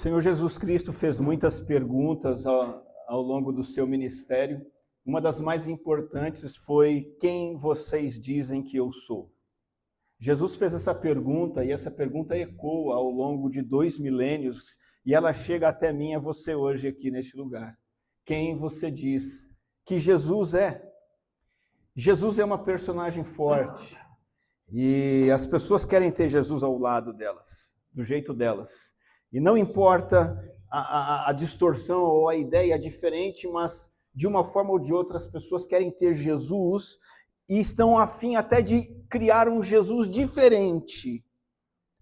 Senhor Jesus Cristo fez muitas perguntas ao longo do seu ministério. Uma das mais importantes foi: quem vocês dizem que eu sou? Jesus fez essa pergunta e essa pergunta ecoa ao longo de 2 milênios e ela chega até mim e a você hoje aqui neste lugar. Quem você diz que Jesus é? Jesus é uma personagem forte e as pessoas querem ter Jesus ao lado delas, do jeito delas. E não importa a distorção ou a ideia diferente, mas de uma forma ou de outra as pessoas querem ter Jesus e estão a fim até de criar um Jesus diferente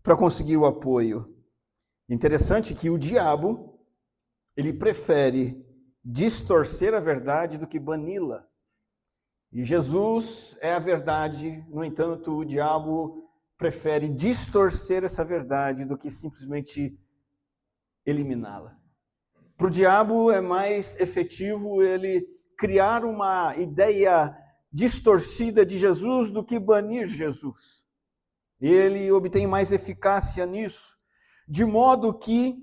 para conseguir o apoio. Interessante que o diabo, ele prefere distorcer a verdade do que bani-la. E Jesus é a verdade, no entanto, o diabo prefere distorcer essa verdade do que simplesmente eliminá-la. Para o diabo é mais efetivo ele criar uma ideia distorcida de Jesus do que banir Jesus. Ele obtém mais eficácia nisso, de modo que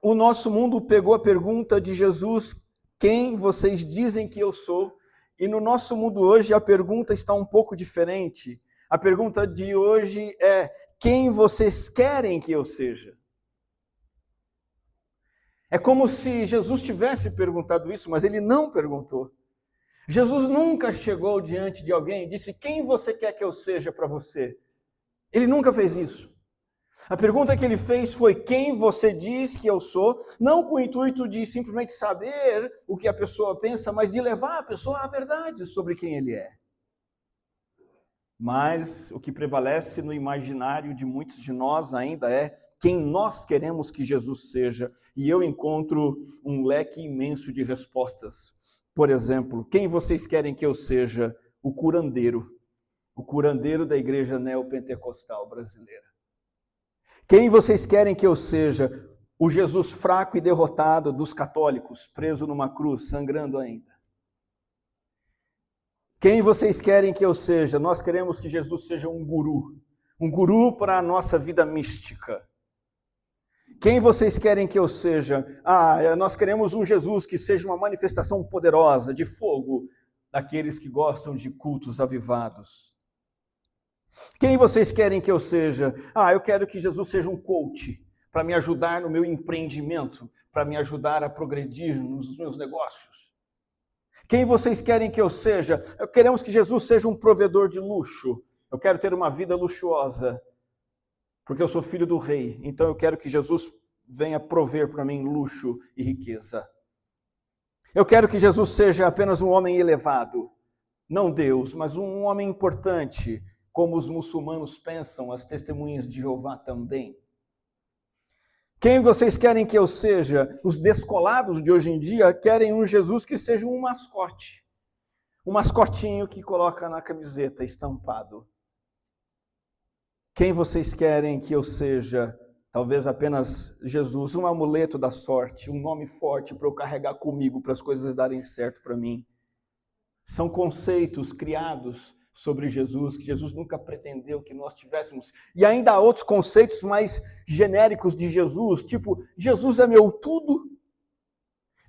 o nosso mundo pegou a pergunta de Jesus: quem vocês dizem que eu sou? E no nosso mundo hoje a pergunta está um pouco diferente. A pergunta de hoje é: quem vocês querem que eu seja? É como se Jesus tivesse perguntado isso, mas ele não perguntou. Jesus nunca chegou diante de alguém e disse: quem você quer que eu seja para você? Ele nunca fez isso. A pergunta que ele fez foi: quem você diz que eu sou? Não com o intuito de simplesmente saber o que a pessoa pensa, mas de levar a pessoa à verdade sobre quem ele é. Mas o que prevalece no imaginário de muitos de nós ainda é quem nós queremos que Jesus seja. E eu encontro um leque imenso de respostas. Por exemplo, quem vocês querem que eu seja? O curandeiro da igreja neopentecostal brasileira. Quem vocês querem que eu seja? O Jesus fraco e derrotado dos católicos, preso numa cruz, sangrando ainda. Quem vocês querem que eu seja? Nós queremos que Jesus seja um guru para a nossa vida mística. Quem vocês querem que eu seja? Nós queremos um Jesus que seja uma manifestação poderosa de fogo daqueles que gostam de cultos avivados. Quem vocês querem que eu seja? Eu quero que Jesus seja um coach para me ajudar no meu empreendimento, para me ajudar a progredir nos meus negócios. Quem vocês querem que eu seja? Queremos que Jesus seja um provedor de luxo. Eu quero ter uma vida luxuosa, porque eu sou filho do rei. Então eu quero que Jesus venha prover para mim luxo e riqueza. Eu quero que Jesus seja apenas um homem elevado. Não Deus, mas um homem importante, como os muçulmanos pensam, as testemunhas de Jeová também. Quem vocês querem que eu seja? Os descolados de hoje em dia querem um Jesus que seja um mascote. Um mascotinho que coloca na camiseta estampado. Quem vocês querem que eu seja? Talvez apenas Jesus, um amuleto da sorte, um nome forte para eu carregar comigo, para as coisas darem certo para mim. São conceitos criados sobre Jesus, que Jesus nunca pretendeu que nós tivéssemos. E ainda há outros conceitos mais genéricos de Jesus, tipo, Jesus é meu tudo,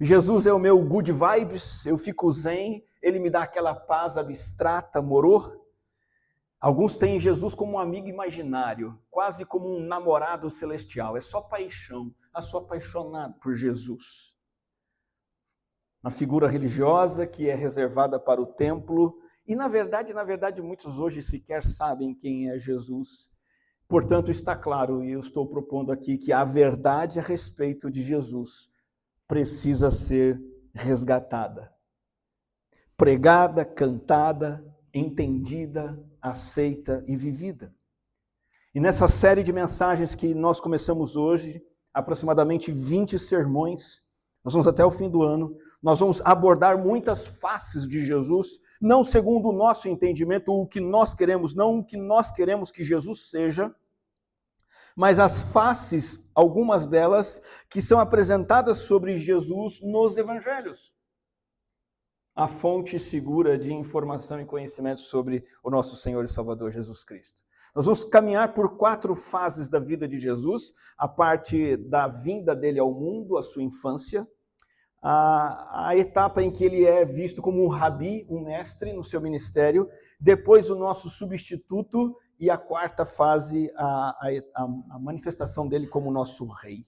Jesus é o meu good vibes, eu fico zen, ele me dá aquela paz abstrata, morô. Alguns têm Jesus como um amigo imaginário, quase como um namorado celestial, é só paixão, eu sou apaixonado por Jesus. Uma figura religiosa que é reservada para o templo. E na verdade, muitos hoje sequer sabem quem é Jesus. Portanto, está claro, e eu estou propondo aqui, que a verdade a respeito de Jesus precisa ser resgatada. Pregada, cantada, entendida, aceita e vivida. E nessa série de mensagens que nós começamos hoje, aproximadamente 20 sermões, nós vamos até o fim do ano, nós vamos abordar muitas faces de Jesus, não segundo o nosso entendimento, o que nós queremos, não o que nós queremos que Jesus seja, mas as faces, algumas delas, que são apresentadas sobre Jesus nos evangelhos. A fonte segura de informação e conhecimento sobre o nosso Senhor e Salvador Jesus Cristo. Nós vamos caminhar por 4 fases da vida de Jesus, a parte da vinda dele ao mundo, a sua infância, a etapa em que ele é visto como um rabi, um mestre no seu ministério, depois o nosso substituto e a 4ª fase, a manifestação dele como nosso rei.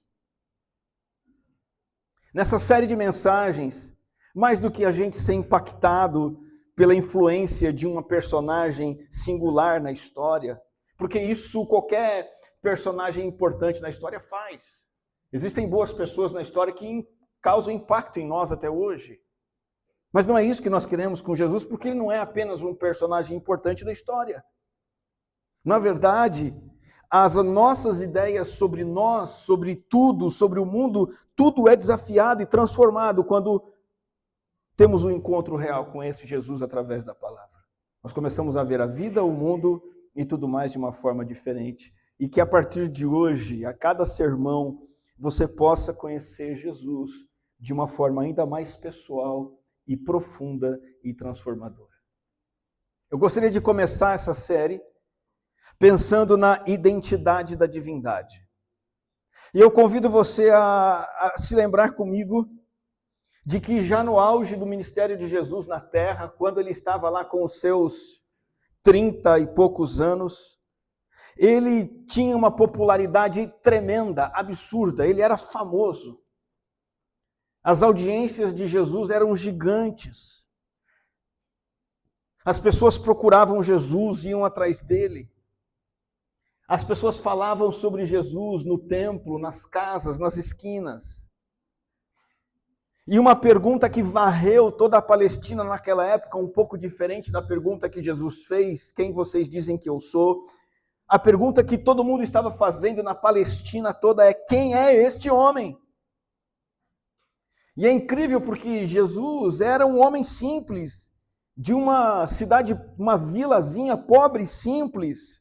Nessa série de mensagens, mais do que a gente ser impactado pela influência de uma personagem singular na história, porque isso qualquer personagem importante na história faz. Existem boas pessoas na história que causam impacto em nós até hoje. Mas não é isso que nós queremos com Jesus, porque ele não é apenas um personagem importante da história. Na verdade, as nossas ideias sobre nós, sobre tudo, sobre o mundo, tudo é desafiado e transformado quando temos um encontro real com esse Jesus através da palavra. Nós começamos a ver a vida, o mundo e tudo mais de uma forma diferente. E que a partir de hoje, a cada sermão, você possa conhecer Jesus de uma forma ainda mais pessoal e profunda e transformadora. Eu gostaria de começar essa série pensando na identidade da divindade. E eu convido você a se lembrar comigo de que já no auge do ministério de Jesus na terra, quando ele estava lá com os seus 30 e poucos anos, ele tinha uma popularidade tremenda, absurda, ele era famoso. As audiências de Jesus eram gigantes. As pessoas procuravam Jesus, iam atrás dele. As pessoas falavam sobre Jesus no templo, nas casas, nas esquinas. E uma pergunta que varreu toda a Palestina naquela época, um pouco diferente da pergunta que Jesus fez, quem vocês dizem que eu sou? A pergunta que todo mundo estava fazendo na Palestina toda é: quem é este homem? E é incrível porque Jesus era um homem simples, de uma cidade, uma vilazinha pobre e simples,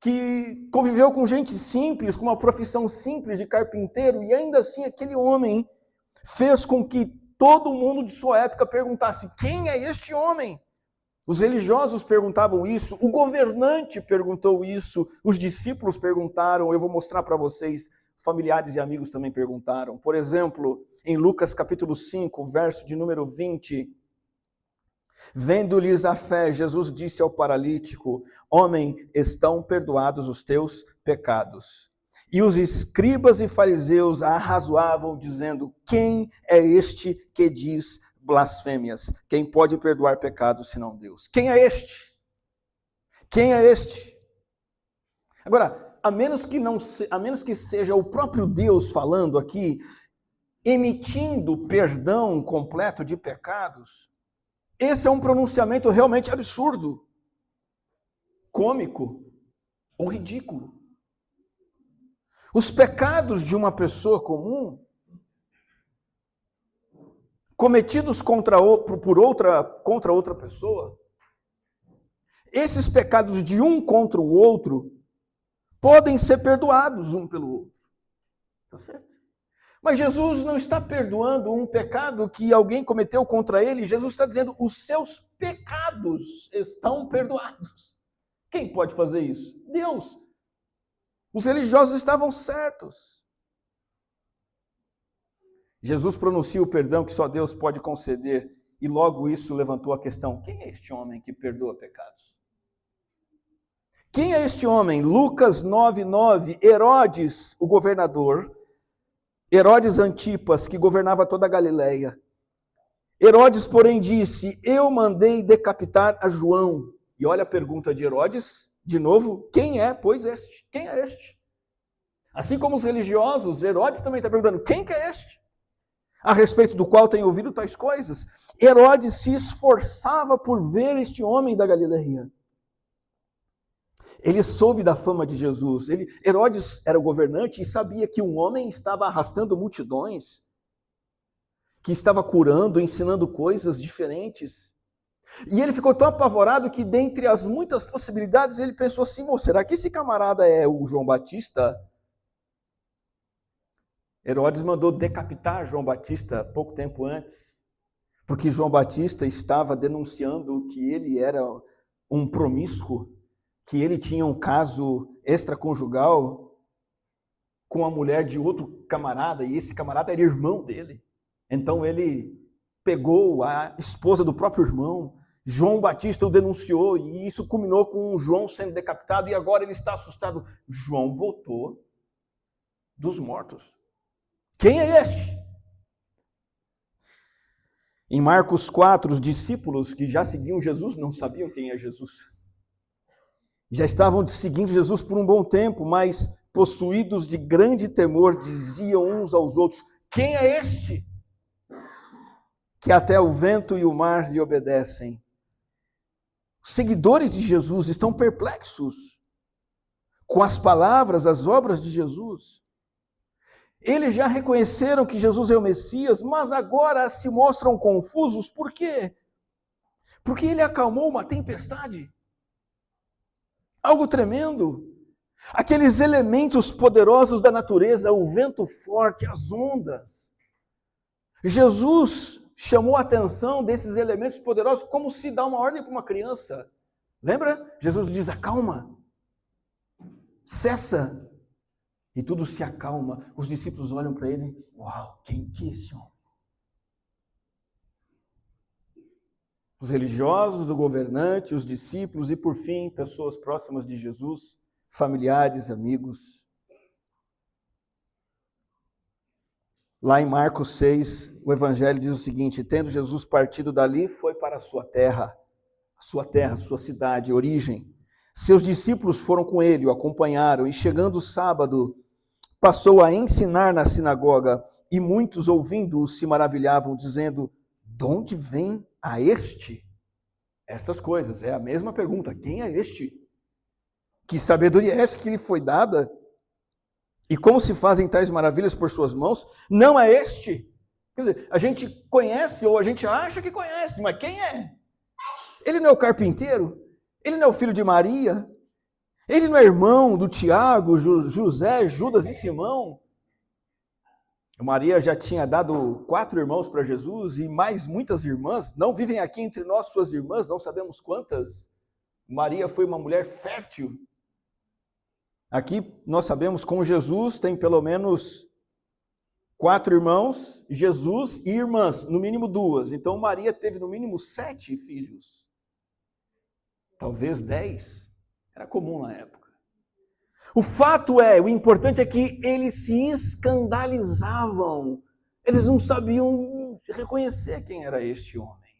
que conviveu com gente simples, com uma profissão simples de carpinteiro, e ainda assim aquele homem fez com que todo mundo de sua época perguntasse: quem é este homem? Os religiosos perguntavam isso, o governante perguntou isso, os discípulos perguntaram, eu vou mostrar para vocês, familiares e amigos também perguntaram. Por exemplo, em Lucas capítulo 5, verso de número 20, vendo-lhes a fé, Jesus disse ao paralítico: homem, estão perdoados os teus pecados. E os escribas e fariseus arrazoavam, dizendo: quem é este que diz blasfêmias? Quem pode perdoar pecados senão Deus? Quem é este? Quem é este? Agora, a menos que seja o próprio Deus falando aqui, emitindo perdão completo de pecados, esse é um pronunciamento realmente absurdo, cômico ou ridículo. Os pecados de uma pessoa comum, cometidos contra outra pessoa, esses pecados de um contra o outro, podem ser perdoados um pelo outro. Tá certo? Mas Jesus não está perdoando um pecado que alguém cometeu contra ele. Jesus está dizendo: os seus pecados estão perdoados. Quem pode fazer isso? Deus. Os religiosos estavam certos. Jesus pronuncia o perdão que só Deus pode conceder, e logo isso levantou a questão: quem é este homem que perdoa pecados? Quem é este homem? Lucas 9:9, Herodes, o governador, Herodes Antipas, que governava toda a Galileia. Herodes, porém, disse: eu mandei decapitar a João. E olha a pergunta de Herodes, de novo: quem é, pois, este? Quem é este? Assim como os religiosos, Herodes também está perguntando: quem que é este? A respeito do qual tem ouvido tais coisas. Herodes se esforçava por ver este homem da Galileia. Ele soube da fama de Jesus. Herodes era o governante e sabia que um homem estava arrastando multidões, que estava curando, ensinando coisas diferentes. E ele ficou tão apavorado que, dentre as muitas possibilidades, ele pensou assim: será que esse camarada é o João Batista? Herodes mandou decapitar João Batista pouco tempo antes, porque João Batista estava denunciando que ele era um promíscuo, que ele tinha um caso extraconjugal com a mulher de outro camarada, e esse camarada era irmão dele. Então ele pegou a esposa do próprio irmão, João Batista o denunciou, e isso culminou com João sendo decapitado, e agora ele está assustado. João voltou dos mortos. Quem é este? Em Marcos 4, os discípulos que já seguiam Jesus não sabiam quem é Jesus. Já estavam seguindo Jesus por um bom tempo, mas possuídos de grande temor, diziam uns aos outros: quem é este? Que até o vento e o mar lhe obedecem. Os seguidores de Jesus estão perplexos com as palavras, as obras de Jesus. Eles já reconheceram que Jesus é o Messias, mas agora se mostram confusos. Por quê? Porque ele acalmou uma tempestade. Algo tremendo. Aqueles elementos poderosos da natureza, o vento forte, as ondas. Jesus chamou a atenção desses elementos poderosos como se dá uma ordem para uma criança. Lembra? Jesus diz: acalma, cessa. E tudo se acalma. Os discípulos olham para ele: uau, quem que é esse homem? Os religiosos, o governante, os discípulos e, por fim, pessoas próximas de Jesus, familiares, amigos. Lá em Marcos 6, o Evangelho diz o seguinte: tendo Jesus partido dali, foi para a sua terra, sua cidade, origem. Seus discípulos foram com ele, o acompanharam, e chegando o sábado, passou a ensinar na sinagoga, e muitos ouvindo-o se maravilhavam, dizendo: de onde vem a este estas coisas? É a mesma pergunta: quem é este? Que sabedoria é essa que lhe foi dada? E como se fazem tais maravilhas por suas mãos? Não é este? Quer dizer, a gente conhece ou a gente acha que conhece, mas quem é? Ele não é o carpinteiro? Ele não é o filho de Maria? Ele não é irmão do Tiago, José, Judas e Simão? Maria já tinha dado 4 irmãos para Jesus e mais muitas irmãs. Não vivem aqui entre nós suas irmãs, não sabemos quantas. Maria foi uma mulher fértil. Aqui nós sabemos, com Jesus tem pelo menos 4 irmãos, Jesus e irmãs, no mínimo 2. Então Maria teve no mínimo 7 filhos. Talvez 10. Era comum na época. O fato é, o importante é que eles se escandalizavam. Eles não sabiam reconhecer quem era este homem.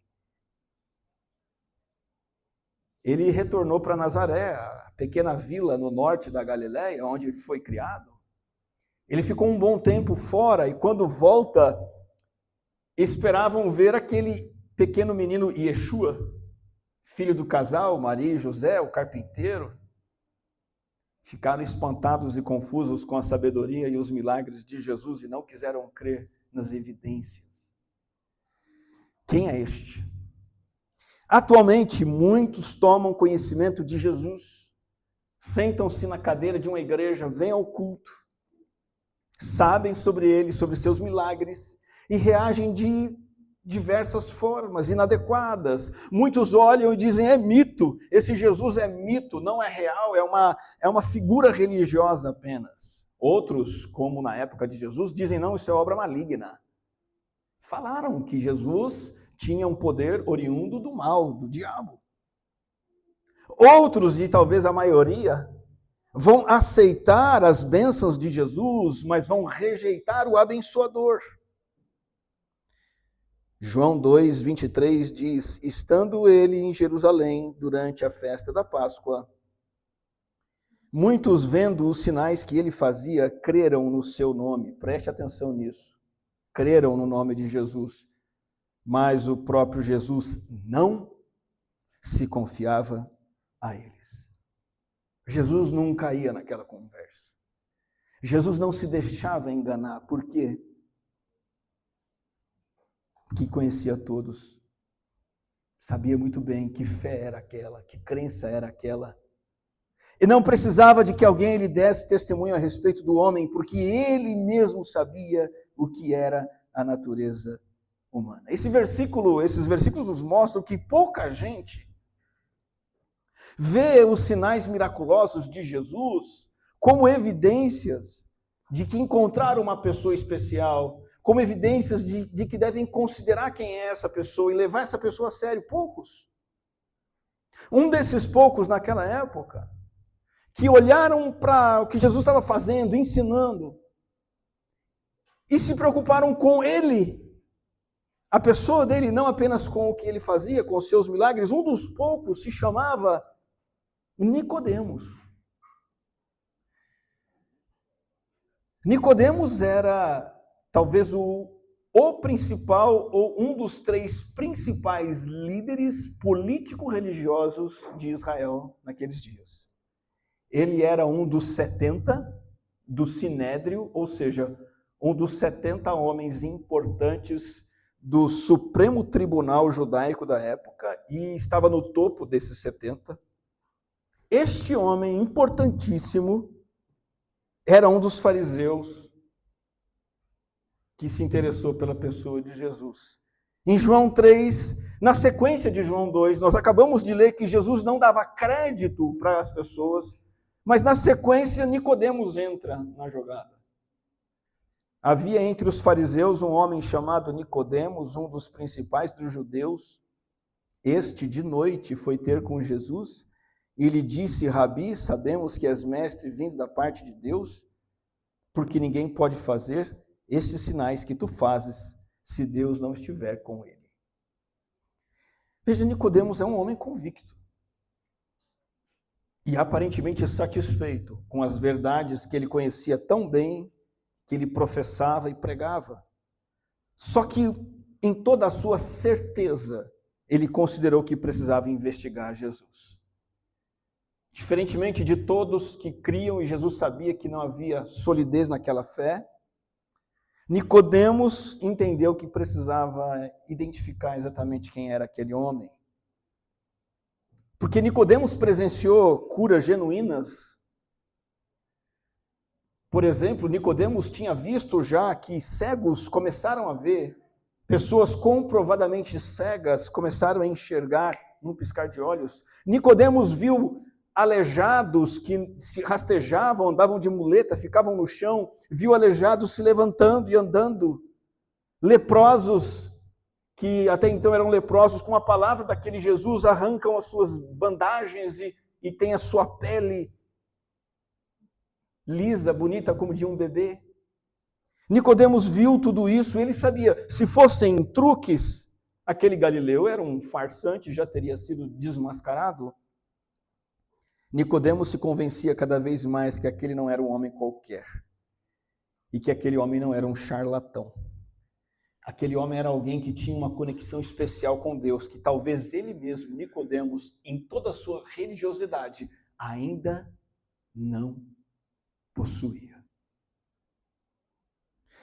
Ele retornou para Nazaré, a pequena vila no norte da Galileia, onde ele foi criado. Ele ficou um bom tempo fora e quando volta, esperavam ver aquele pequeno menino Yeshua, filho do casal, Maria e José, o carpinteiro. Ficaram espantados e confusos com a sabedoria e os milagres de Jesus e não quiseram crer nas evidências. Quem é este? Atualmente, muitos tomam conhecimento de Jesus, sentam-se na cadeira de uma igreja, vêm ao culto, sabem sobre ele, sobre seus milagres e reagem de diversas formas inadequadas. Muitos olham e dizem: é mito, esse Jesus é mito, não é real, é uma figura religiosa apenas. Outros, como na época de Jesus, dizem: não, isso é obra maligna. Falaram que Jesus tinha um poder oriundo do mal, do diabo. Outros, e talvez a maioria, vão aceitar as bênçãos de Jesus, mas vão rejeitar o abençoador. João 2, 23 diz: estando ele em Jerusalém durante a festa da Páscoa, muitos vendo os sinais que ele fazia, creram no seu nome. Preste atenção nisso. Creram no nome de Jesus. Mas o próprio Jesus não se confiava a eles. Jesus não caía naquela conversa. Jesus não se deixava enganar. Por quê? Que conhecia todos, sabia muito bem que fé era aquela, que crença era aquela, e não precisava de que alguém lhe desse testemunho a respeito do homem, porque ele mesmo sabia o que era a natureza humana. Esses versículos nos mostram que pouca gente vê os sinais miraculosos de Jesus como evidências de que encontraram uma pessoa especial, como evidências de que devem considerar quem é essa pessoa e levar essa pessoa a sério. Poucos. Um desses poucos naquela época, que olharam para o que Jesus estava fazendo, ensinando, e se preocuparam com ele, a pessoa dele, não apenas com o que ele fazia, com os seus milagres. Um dos poucos se chamava Nicodemos. Nicodemos era talvez o principal ou um dos 3 principais líderes político-religiosos de Israel naqueles dias. Ele era um dos 70 do Sinédrio, ou seja, um dos 70 homens importantes do Supremo Tribunal Judaico da época, e estava no topo desses 70. Este homem importantíssimo era um dos fariseus que se interessou pela pessoa de Jesus. Em João 3, na sequência de João 2, nós acabamos de ler que Jesus não dava crédito para as pessoas, mas na sequência Nicodemos entra na jogada. Havia entre os fariseus um homem chamado Nicodemos, um dos principais dos judeus. Este, de noite, foi ter com Jesus e lhe disse: Rabi, sabemos que és mestre vindo da parte de Deus, porque ninguém pode fazer estes sinais que tu fazes se Deus não estiver com ele. Veja, Nicodemos é um homem convicto e aparentemente satisfeito com as verdades que ele conhecia tão bem, que ele professava e pregava. Só que, em toda a sua certeza, ele considerou que precisava investigar Jesus. Diferentemente de todos que criam, e Jesus sabia que não havia solidez naquela fé, Nicodemos entendeu que precisava identificar exatamente quem era aquele homem. Porque Nicodemos presenciou curas genuínas. Por exemplo, Nicodemos tinha visto já que cegos começaram a ver, pessoas comprovadamente cegas começaram a enxergar num piscar de olhos. Nicodemos viu aleijados que se rastejavam, andavam de muleta, ficavam no chão, viu aleijados se levantando e andando, leprosos que até então eram leprosos, com a palavra daquele Jesus, arrancam as suas bandagens e têm a sua pele lisa, bonita como de um bebê. Nicodemos viu tudo isso, ele sabia, se fossem truques, aquele Galileu era um farsante, já teria sido desmascarado. Nicodemos se convencia cada vez mais que aquele não era um homem qualquer, e que aquele homem não era um charlatão. Aquele homem era alguém que tinha uma conexão especial com Deus, que talvez ele mesmo, Nicodemos, em toda a sua religiosidade, ainda não possuía.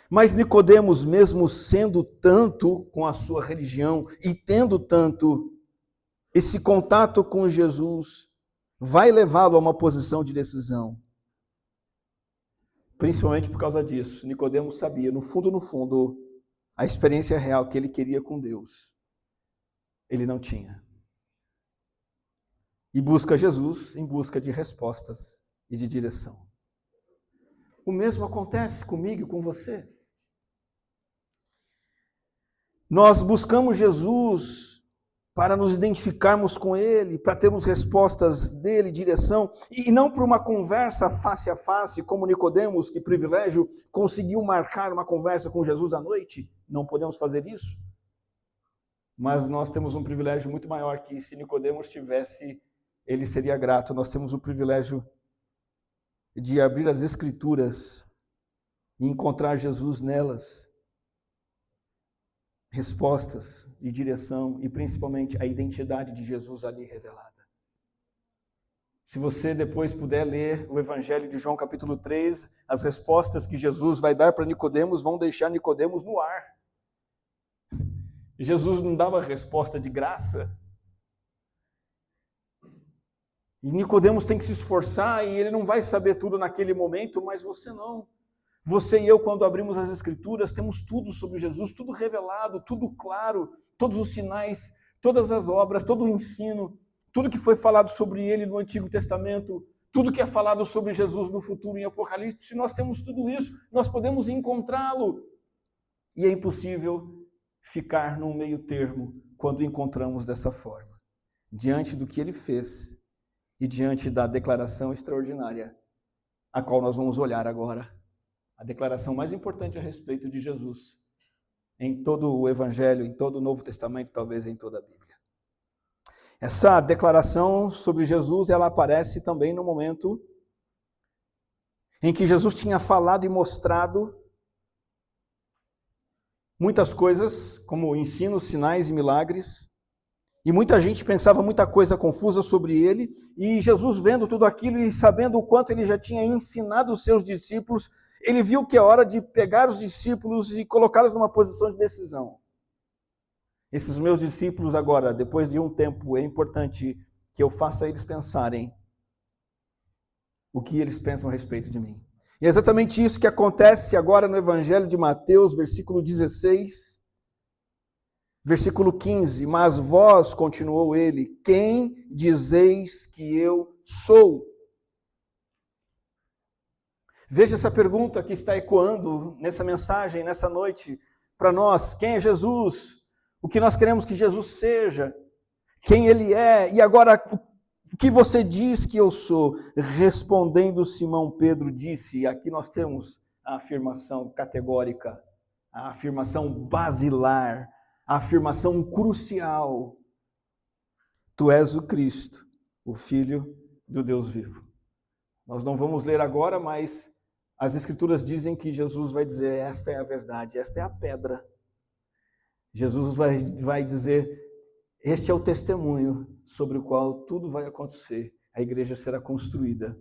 Mas Nicodemos, mesmo sendo tanto com a sua religião e tendo tanto esse contato com Jesus, vai levá-lo a uma posição de decisão. Principalmente por causa disso. Nicodemos sabia, no fundo, a experiência real que ele queria com Deus, ele não tinha. E busca Jesus em busca de respostas e de direção. O mesmo acontece comigo e com você. Nós buscamos Jesus para nos identificarmos com Ele, para termos respostas dele, direção, e não por uma conversa face a face, como Nicodemos, que privilégio, conseguiu marcar uma conversa com Jesus à noite. Não podemos fazer isso. Mas nós temos um privilégio muito maior que se Nicodemos tivesse, ele seria grato. Nós temos o privilégio de abrir as Escrituras e encontrar Jesus nelas. Respostas e direção e principalmente a identidade de Jesus ali revelada. Se você depois puder ler o Evangelho de João capítulo 3, as respostas que Jesus vai dar para Nicodemos vão deixar Nicodemos no ar. Jesus não dava resposta de graça. E Nicodemos tem que se esforçar e ele não vai saber tudo naquele momento, mas você não. Você e eu, quando abrimos as Escrituras, temos tudo sobre Jesus, tudo revelado, tudo claro, todos os sinais, todas as obras, todo o ensino. tudo que foi falado sobre ele no Antigo Testamento, tudo que é falado sobre Jesus no futuro em Apocalipse, se nós temos tudo isso, nós podemos encontrá-lo. E é impossível ficar num meio termo quando encontramos dessa forma, diante do que ele fez e diante da declaração extraordinária, a qual nós vamos olhar agora. A declaração mais importante a respeito de Jesus, em todo o Evangelho, em todo o Novo Testamento, talvez em toda a Bíblia. Essa declaração sobre Jesus, ela aparece também no momento em que Jesus tinha falado e mostrado muitas coisas, como ensinos, sinais e milagres, e muita gente pensava muita coisa confusa sobre ele, e Jesus vendo tudo aquilo e sabendo o quanto ele já tinha ensinado os seus discípulos, ele viu que é hora de pegar os discípulos e colocá-los numa posição de decisão. Esses meus discípulos agora, depois de um tempo, é importante que eu faça eles pensarem o que eles pensam a respeito de mim. E é exatamente isso que acontece agora no Evangelho de Mateus, versículo 16, versículo 15. Mas vós, continuou ele, quem dizeis que eu sou? Veja essa pergunta que está ecoando nessa mensagem, nessa noite, para nós. Quem é Jesus? O que nós queremos que Jesus seja? Quem ele é? E agora, o que você diz que eu sou? Respondendo Simão Pedro disse, e aqui nós temos a afirmação categórica, a afirmação basilar, a afirmação crucial. Tu és o Cristo, o Filho do Deus vivo. Nós não vamos ler agora, mas as Escrituras dizem que Jesus vai dizer, esta é a verdade, esta é a pedra. Jesus vai dizer, este é o testemunho sobre o qual tudo vai acontecer. A igreja será construída.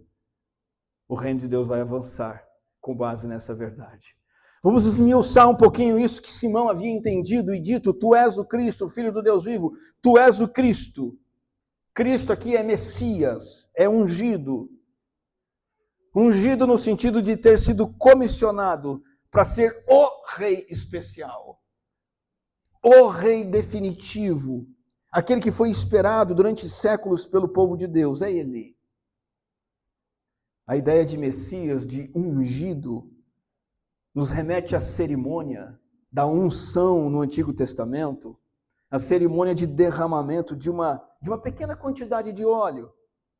O reino de Deus vai avançar com base nessa verdade. Vamos esmiuçar um pouquinho isso que Simão havia entendido e dito. Tu és o Cristo, o Filho do Deus vivo. Tu és o Cristo. Cristo aqui é Messias, é ungido. Ungido no sentido de ter sido comissionado para ser o rei especial. O rei definitivo, aquele que foi esperado durante séculos pelo povo de Deus, é ele. A ideia de Messias, de ungido, nos remete à cerimônia da unção no Antigo Testamento, a cerimônia de derramamento de uma pequena quantidade de óleo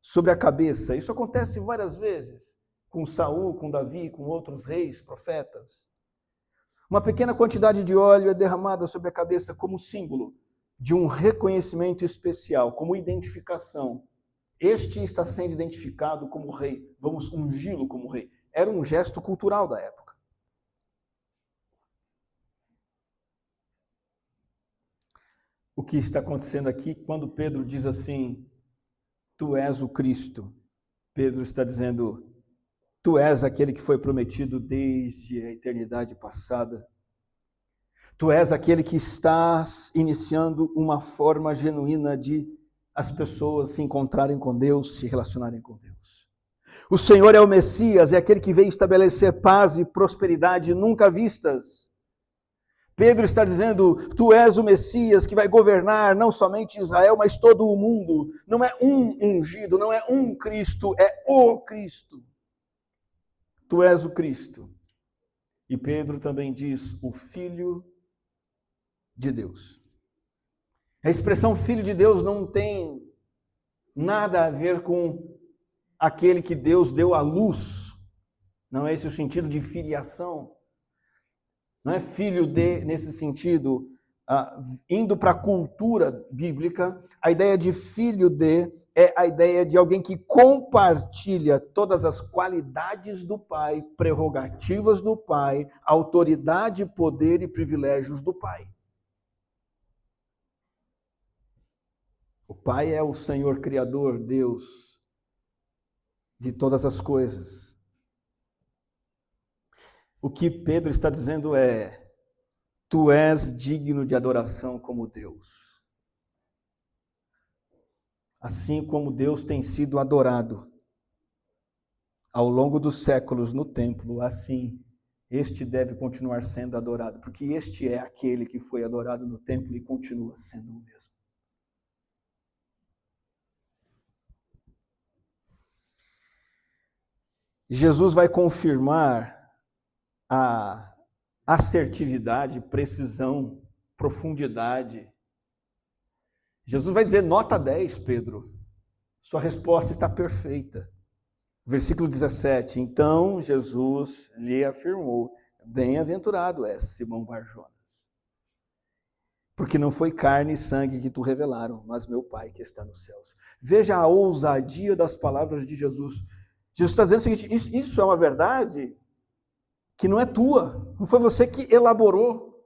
sobre a cabeça. Isso acontece várias vezes, com Saul, com Davi, com outros reis, profetas. Uma pequena quantidade de óleo é derramada sobre a cabeça como símbolo de um reconhecimento especial, como identificação. Este está sendo identificado como rei, vamos ungí-lo como rei. Era um gesto cultural da época. O que está acontecendo aqui, quando Pedro diz assim, tu és o Cristo, Pedro está dizendo, tu és aquele que foi prometido desde a eternidade passada. Tu és aquele que estás iniciando uma forma genuína de as pessoas se encontrarem com Deus, se relacionarem com Deus. O Senhor é o Messias, é aquele que veio estabelecer paz e prosperidade nunca vistas. Pedro está dizendo, tu és o Messias que vai governar não somente Israel, mas todo o mundo. Não é um ungido, não é um Cristo, é o Cristo. Tu és o Cristo. E Pedro também diz, o Filho de Deus. A expressão Filho de Deus não tem nada a ver com aquele que Deus deu à luz. Não é esse o sentido de filiação. Não é filho de, nesse sentido, indo para a cultura bíblica, a ideia de filho de é a ideia de alguém que compartilha todas as qualidades do Pai, prerrogativas do Pai, autoridade, poder e privilégios do Pai. O Pai é o Senhor Criador, Deus de todas as coisas. O que Pedro está dizendo é, tu és digno de adoração como Deus. Assim como Deus tem sido adorado ao longo dos séculos no templo, assim este deve continuar sendo adorado, porque este é aquele que foi adorado no templo e continua sendo o mesmo. Jesus vai confirmar a assertividade, precisão, profundidade. Jesus vai dizer, nota 10, Pedro. Sua resposta está perfeita. Versículo 17. Então Jesus lhe afirmou, bem-aventurado és, Simão Barjonas, porque não foi carne e sangue que tu revelaram, mas meu Pai que está nos céus. Veja a ousadia das palavras de Jesus. Jesus está dizendo o seguinte, isso é uma verdade que não é tua, não foi você que elaborou.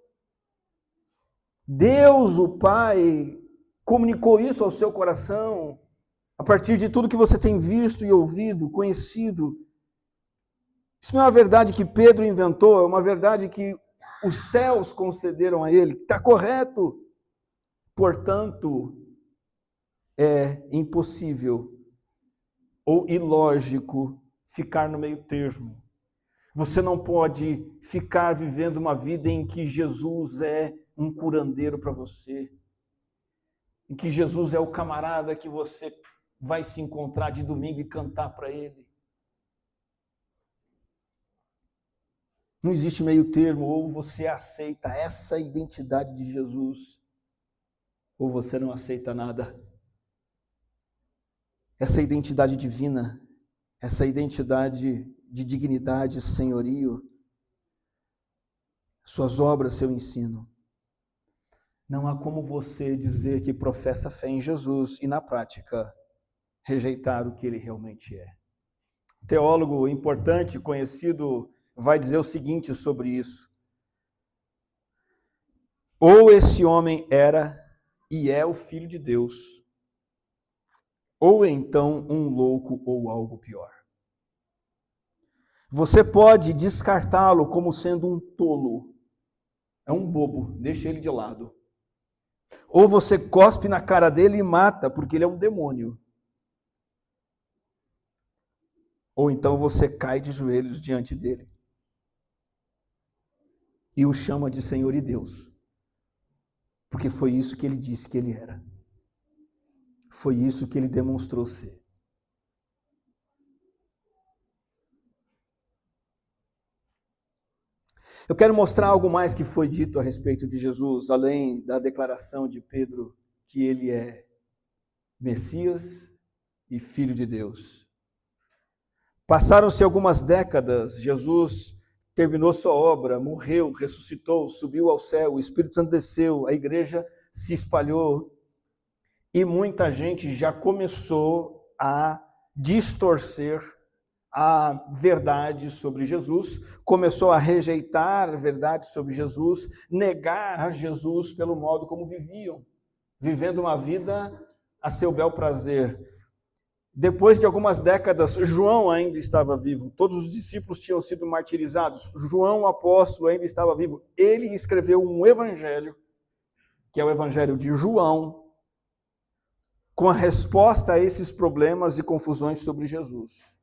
Deus, o Pai, comunicou isso ao seu coração, a partir de tudo que você tem visto e ouvido, conhecido. Isso não é uma verdade que Pedro inventou, é uma verdade que os céus concederam a ele. Está correto. Portanto, é impossível ou ilógico ficar no meio termo. Você não pode ficar vivendo uma vida em que Jesus é um curandeiro para você, em que Jesus é o camarada que você vai se encontrar de domingo e cantar para ele. Não existe meio termo, ou você aceita essa identidade de Jesus, ou você não aceita nada. Essa identidade divina, essa identidade de dignidade, senhorio, suas obras, seu ensino. Não há como você dizer que professa fé em Jesus e, na prática, rejeitar o que ele realmente é. Um teólogo importante, conhecido, vai dizer o seguinte sobre isso. Ou esse homem era e é o Filho de Deus, ou então um louco ou algo pior. Você pode descartá-lo como sendo um tolo, é um bobo, deixa ele de lado. Ou você cospe na cara dele e mata, porque ele é um demônio. Ou então você cai de joelhos diante dele e o chama de Senhor e Deus, porque foi isso que ele disse que ele era. Foi isso que ele demonstrou ser. Eu quero mostrar algo mais que foi dito a respeito de Jesus, além da declaração de Pedro que ele é Messias e Filho de Deus. Passaram-se algumas décadas, Jesus terminou sua obra, morreu, ressuscitou, subiu ao céu, o Espírito Santo desceu, a igreja se espalhou e muita gente já começou a distorcer a verdade sobre Jesus, começou a rejeitar a verdade sobre Jesus, negar a Jesus pelo modo como viviam, vivendo uma vida a seu bel prazer. Depois de algumas décadas, João ainda estava vivo, todos os discípulos tinham sido martirizados, João, o apóstolo, ainda estava vivo. Ele escreveu um evangelho, que é o evangelho de João, com a resposta a esses problemas e confusões sobre Jesus.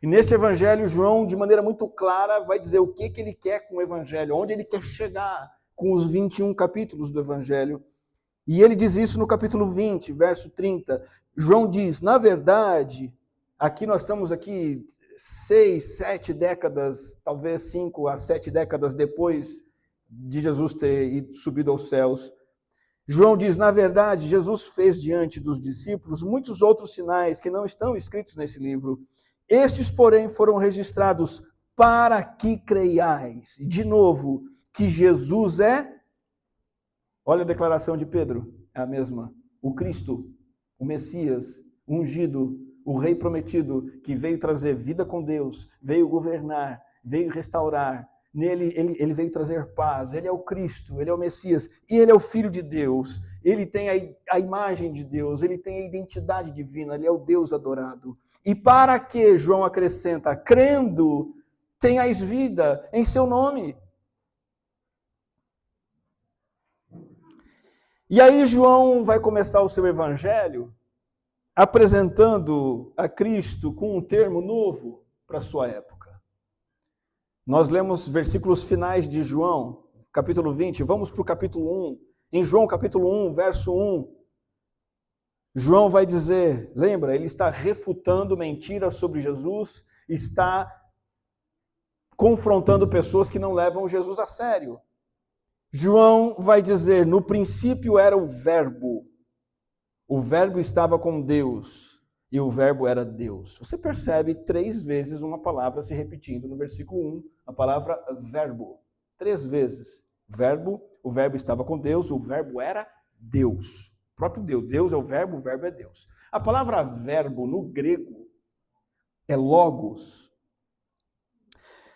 E nesse evangelho, João, de maneira muito clara, vai dizer o que ele quer com o evangelho, onde ele quer chegar com os 21 capítulos do evangelho. E ele diz isso no capítulo 20, verso 30. João diz, na verdade, aqui nós estamos 6, 7 décadas, talvez 5 a 7 décadas depois de Jesus ter subido aos céus. João diz, na verdade, Jesus fez diante dos discípulos muitos outros sinais que não estão escritos nesse livro. Estes, porém, foram registrados para que creiais. De novo, que Jesus é, olha a declaração de Pedro, é a mesma, o Cristo, o Messias, ungido, o Rei prometido, que veio trazer vida com Deus, veio governar, veio restaurar. Nele, ele veio trazer paz. Ele é o Cristo, ele é o Messias, e ele é o Filho de Deus. Ele tem a imagem de Deus, ele tem a identidade divina, ele é o Deus adorado. E para que, João acrescenta, crendo, tenhais vida em seu nome. E aí João vai começar o seu evangelho apresentando a Cristo com um termo novo para a sua época. Nós lemos versículos finais de João, capítulo 20, vamos para o capítulo 1. Em João, capítulo 1, verso 1, João vai dizer, lembra, ele está refutando mentiras sobre Jesus, está confrontando pessoas que não levam Jesus a sério. João vai dizer, no princípio era o Verbo estava com Deus, e o Verbo era Deus. Você percebe 3 vezes uma palavra se repetindo no versículo 1, a palavra verbo. 3 vezes. Verbo, o Verbo estava com Deus, o Verbo era Deus. O próprio Deus. Deus é o Verbo é Deus. A palavra verbo no grego é logos.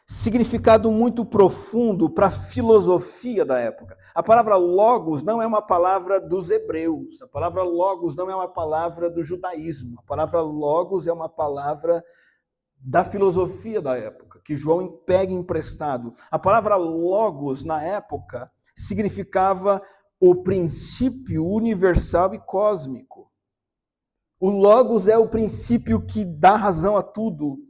Significado muito profundo para a filosofia da época. A palavra logos não é uma palavra dos hebreus, a palavra logos não é uma palavra do judaísmo, a palavra logos é uma palavra da filosofia da época, que João pega emprestado. A palavra logos, na época, significava o princípio universal e cósmico. O logos é o princípio que dá razão a tudo,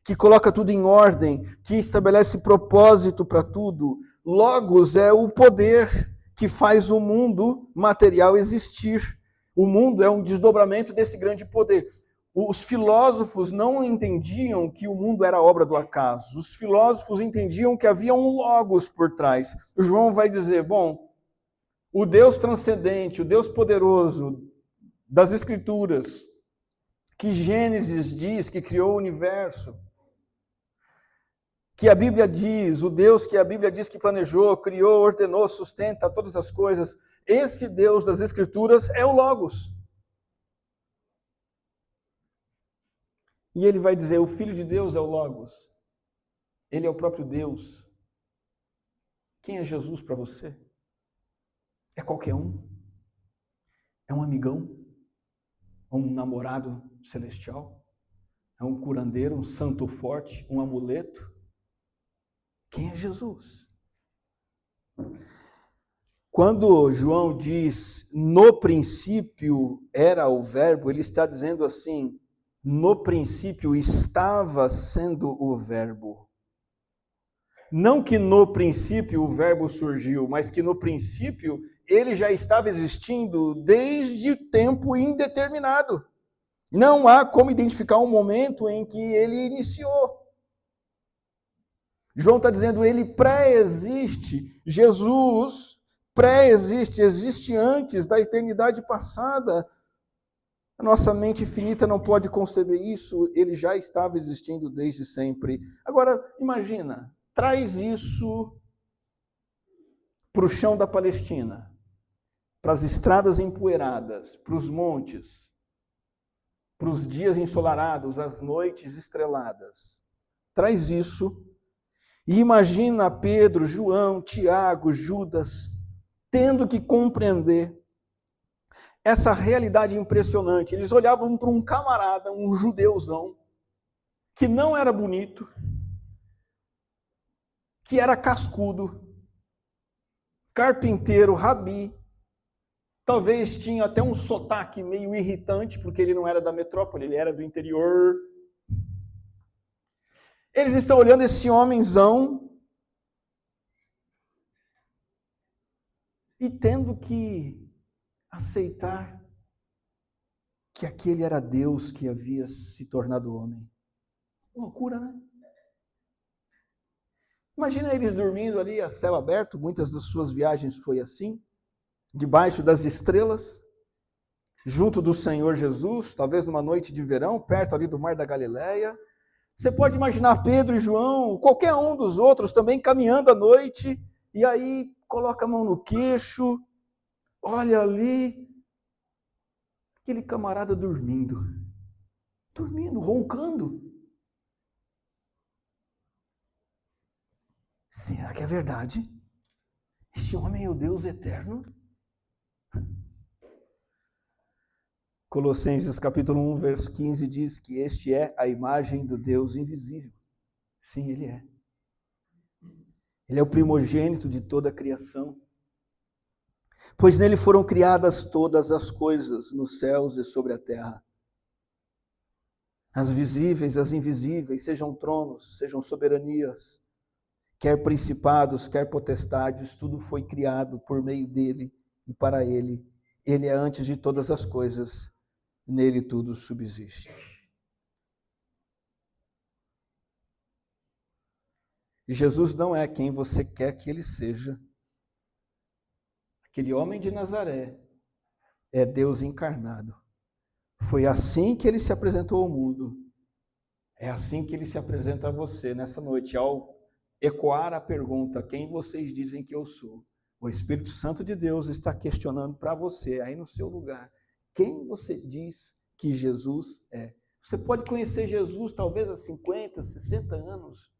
que coloca tudo em ordem, que estabelece propósito para tudo. Logos é o poder que faz o mundo material existir. O mundo é um desdobramento desse grande poder. Os filósofos não entendiam que o mundo era obra do acaso. Os filósofos entendiam que havia um logos por trás. O João vai dizer, bom, o Deus transcendente, o Deus poderoso das Escrituras, que Gênesis diz que criou o universo, que a Bíblia diz, o Deus que a Bíblia diz que planejou, criou, ordenou, sustenta todas as coisas, esse Deus das Escrituras é o Logos. E ele vai dizer, o Filho de Deus é o Logos. Ele é o próprio Deus. Quem é Jesus para você? É qualquer um? É um amigão? Um namorado celestial? É um curandeiro, um santo forte, um amuleto? Quem é Jesus? Quando João diz, no princípio era o Verbo, ele está dizendo assim, no princípio estava sendo o Verbo. Não que no princípio o Verbo surgiu, mas que no princípio ele já estava existindo desde tempo indeterminado. Não há como identificar um momento em que ele iniciou. João está dizendo, ele pré-existe. Jesus pré-existe, existe antes da eternidade passada. A nossa mente finita não pode conceber isso, ele já estava existindo desde sempre. Agora, imagina, traz isso para o chão da Palestina, para as estradas empoeiradas, para os montes, para os dias ensolarados, as noites estreladas. Traz isso. E imagina Pedro, João, Tiago, Judas, tendo que compreender essa realidade impressionante. Eles olhavam para um camarada, um judeuzão, que não era bonito, que era cascudo, carpinteiro, rabi, talvez tinha até um sotaque meio irritante, porque ele não era da metrópole, ele era do interior. Eles estão olhando esse homenzão e tendo que aceitar que aquele era Deus que havia se tornado homem. Loucura, né? Imagina eles dormindo ali a céu aberto, muitas das suas viagens foi assim, debaixo das estrelas, junto do Senhor Jesus, talvez numa noite de verão, perto ali do Mar da Galileia. Você pode imaginar Pedro e João, qualquer um dos outros também caminhando à noite, e aí coloca a mão no queixo, olha ali, aquele camarada dormindo, roncando. Será que é verdade? Este homem é o Deus eterno? Colossenses capítulo 1, verso 15 diz que este é a imagem do Deus invisível. Sim, ele é. Ele é o primogênito de toda a criação. Pois nele foram criadas todas as coisas, nos céus e sobre a terra. As visíveis, as invisíveis, sejam tronos, sejam soberanias, quer principados, quer potestades, tudo foi criado por meio dele e para ele. Ele é antes de todas as coisas, nele tudo subsiste. Jesus não é quem você quer que ele seja. Aquele homem de Nazaré é Deus encarnado. Foi assim que ele se apresentou ao mundo. É assim que ele se apresenta a você nessa noite, ao ecoar a pergunta: quem vocês dizem que eu sou? O Espírito Santo de Deus está questionando para você, aí no seu lugar, quem você diz que Jesus é? Você pode conhecer Jesus talvez há 50, 60 anos,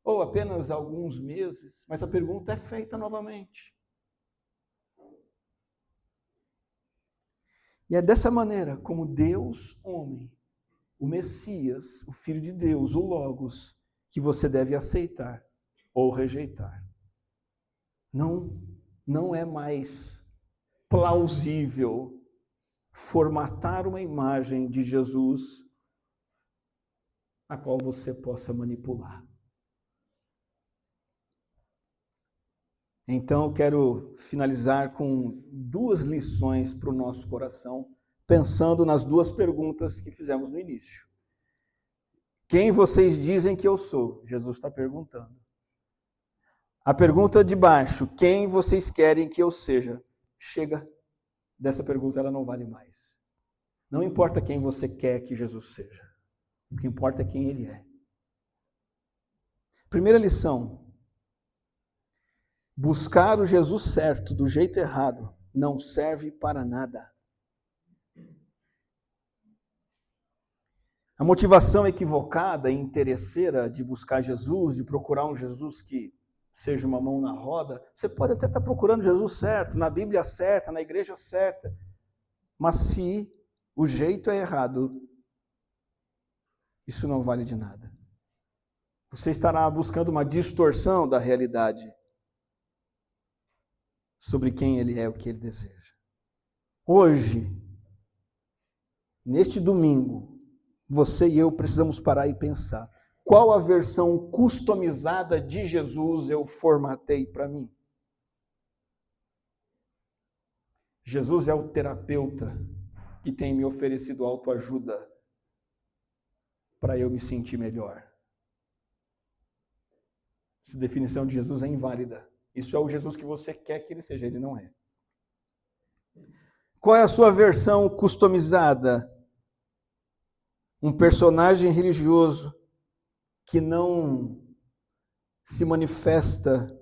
ou apenas alguns meses, mas a pergunta é feita novamente. E é dessa maneira como Deus, homem, o Messias, o Filho de Deus, o Logos, que você deve aceitar ou rejeitar. Não é mais plausível formatar uma imagem de Jesus a qual você possa manipular. Então, eu quero finalizar com 2 lições para o nosso coração, pensando nas 2 perguntas que fizemos no início. Quem vocês dizem que eu sou? Jesus está perguntando. A pergunta de baixo, quem vocês querem que eu seja? Chega dessa pergunta, ela não vale mais. Não importa quem você quer que Jesus seja. O que importa é quem ele é. Primeira lição. Buscar o Jesus certo do jeito errado não serve para nada. A motivação equivocada e interesseira de buscar Jesus, de procurar um Jesus que seja uma mão na roda, você pode até estar procurando Jesus certo, na Bíblia certa, na igreja certa, mas se o jeito é errado, isso não vale de nada. Você estará buscando uma distorção da realidade sobre quem ele é, o que ele deseja. Hoje, neste domingo, você e eu precisamos parar e pensar: qual a versão customizada de Jesus eu formatei para mim? Jesus é o terapeuta que tem me oferecido autoajuda para eu me sentir melhor. Essa definição de Jesus é inválida. Isso é o Jesus que você quer que ele seja, ele não é. Qual é a sua versão customizada? Um personagem religioso que não se manifesta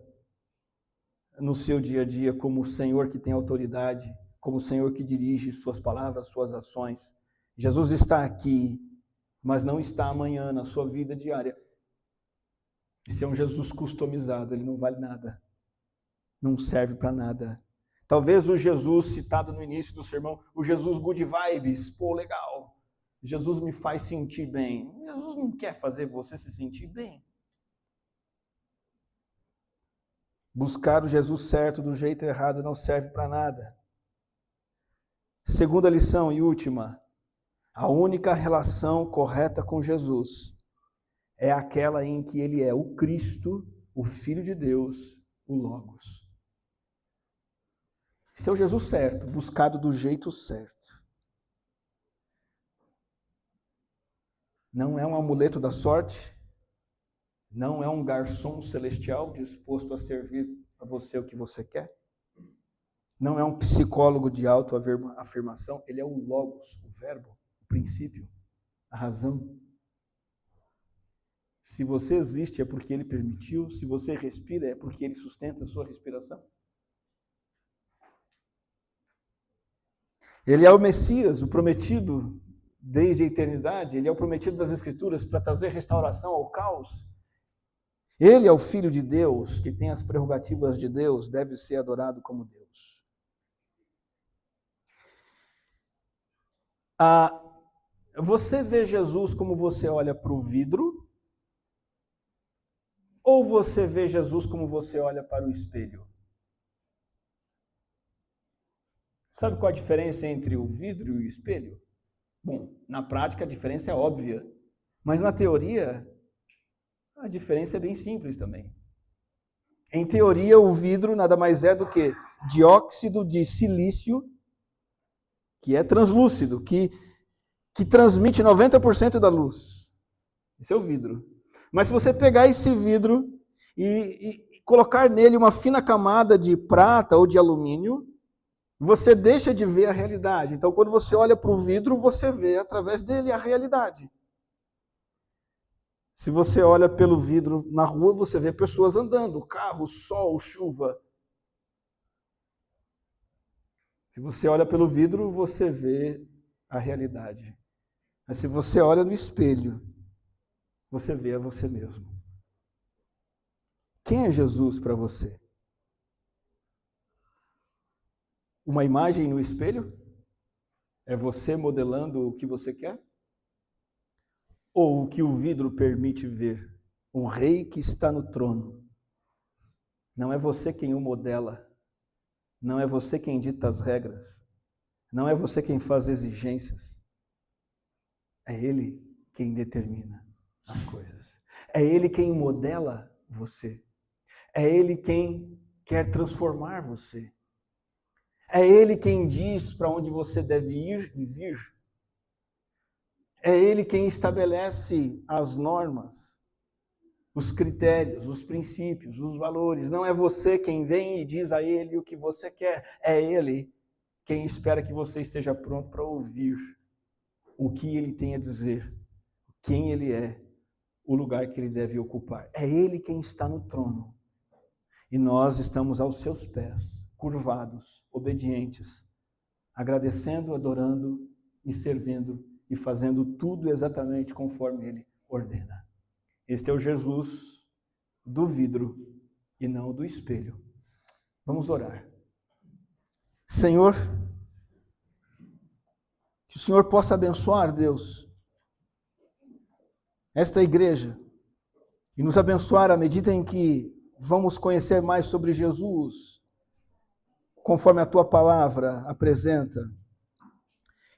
no seu dia a dia como o Senhor que tem autoridade, como o Senhor que dirige suas palavras, suas ações. Jesus está aqui, mas não está amanhã na sua vida diária. Esse é um Jesus customizado, ele não vale nada. Não serve para nada. Talvez o Jesus citado no início do sermão, o Jesus good vibes, pô, legal. Jesus me faz sentir bem. Jesus não quer fazer você se sentir bem. Buscar o Jesus certo do jeito errado não serve para nada. Segunda lição e última. A única relação correta com Jesus é aquela em que ele é o Cristo, o Filho de Deus, o Logos. Esse é o Jesus certo, buscado do jeito certo. Não é um amuleto da sorte, não é um garçom celestial disposto a servir a você o que você quer. Não é um psicólogo de autoafirmação, ele é o Logos, o verbo, o princípio, a razão. Se você existe é porque ele permitiu, se você respira é porque ele sustenta a sua respiração. Ele é o Messias, o prometido desde a eternidade, ele é o prometido das Escrituras para trazer restauração ao caos. Ele é o Filho de Deus, que tem as prerrogativas de Deus, deve ser adorado como Deus. Você vê Jesus como você olha para o vidro? Ou você vê Jesus como você olha para o espelho? Sabe qual a diferença entre o vidro e o espelho? Bom, na prática a diferença é óbvia, mas na teoria a diferença é bem simples também. Em teoria, o vidro nada mais é do que dióxido de silício, que é translúcido, que transmite 90% da luz. Esse é o vidro. Mas se você pegar esse vidro e colocar nele uma fina camada de prata ou de alumínio, você deixa de ver a realidade. Então, quando você olha para o vidro, você vê através dele a realidade. Se você olha pelo vidro na rua, você vê pessoas andando, carro, sol, chuva. Se você olha pelo vidro, você vê a realidade. Mas se você olha no espelho, você vê a você mesmo. Quem é Jesus para você? Uma imagem no espelho? É você modelando o que você quer? Ou o que o vidro permite ver? Um rei que está no trono. Não é você quem o modela. Não é você quem dita as regras. Não é você quem faz exigências. É Ele quem determina as coisas. É Ele quem modela você. É Ele quem quer transformar você. É Ele quem diz para onde você deve ir e vir. É Ele quem estabelece as normas, os critérios, os princípios, os valores. Não é você quem vem e diz a Ele o que você quer. É Ele quem espera que você esteja pronto para ouvir o que Ele tem a dizer, quem Ele é, o lugar que Ele deve ocupar. É Ele quem está no trono. E nós estamos aos seus pés, curvados, obedientes, agradecendo, adorando e servindo e fazendo tudo exatamente conforme Ele ordena. Este é o Jesus do vidro e não do espelho. Vamos orar. Senhor, que o Senhor possa abençoar, Deus, esta igreja e nos abençoar à medida em que vamos conhecer mais sobre Jesus, conforme a Tua palavra apresenta.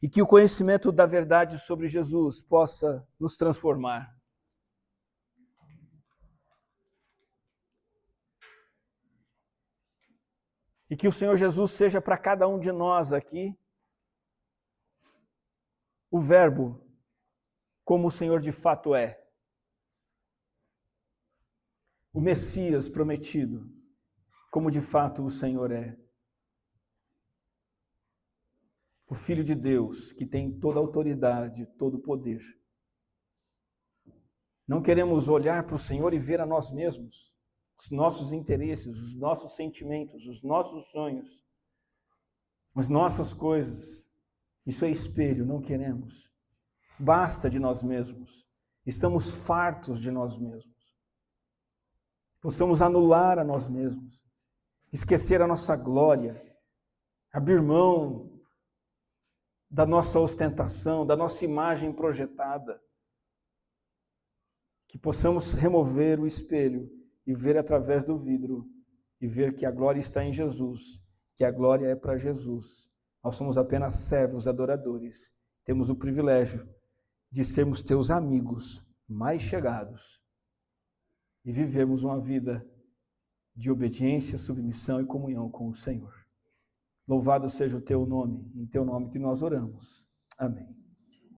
E que o conhecimento da verdade sobre Jesus possa nos transformar. E que o Senhor Jesus seja para cada um de nós aqui o Verbo como o Senhor de fato é. O Messias prometido como de fato o Senhor é. O Filho de Deus que tem toda a autoridade, todo o poder. Não queremos olhar para o Senhor e ver a nós mesmos, os nossos interesses, os nossos sentimentos, os nossos sonhos, as nossas coisas. Isso é espelho, não queremos. Basta de nós mesmos. Estamos fartos de nós mesmos. Possamos anular a nós mesmos, esquecer a nossa glória, abrir mão da nossa ostentação, da nossa imagem projetada. Que possamos remover o espelho e ver através do vidro e ver que a glória está em Jesus, que a glória é para Jesus. Nós somos apenas servos, adoradores. Temos o privilégio de sermos teus amigos mais chegados e vivermos uma vida de obediência, submissão e comunhão com o Senhor. Louvado seja o teu nome, em teu nome que nós oramos. Amém.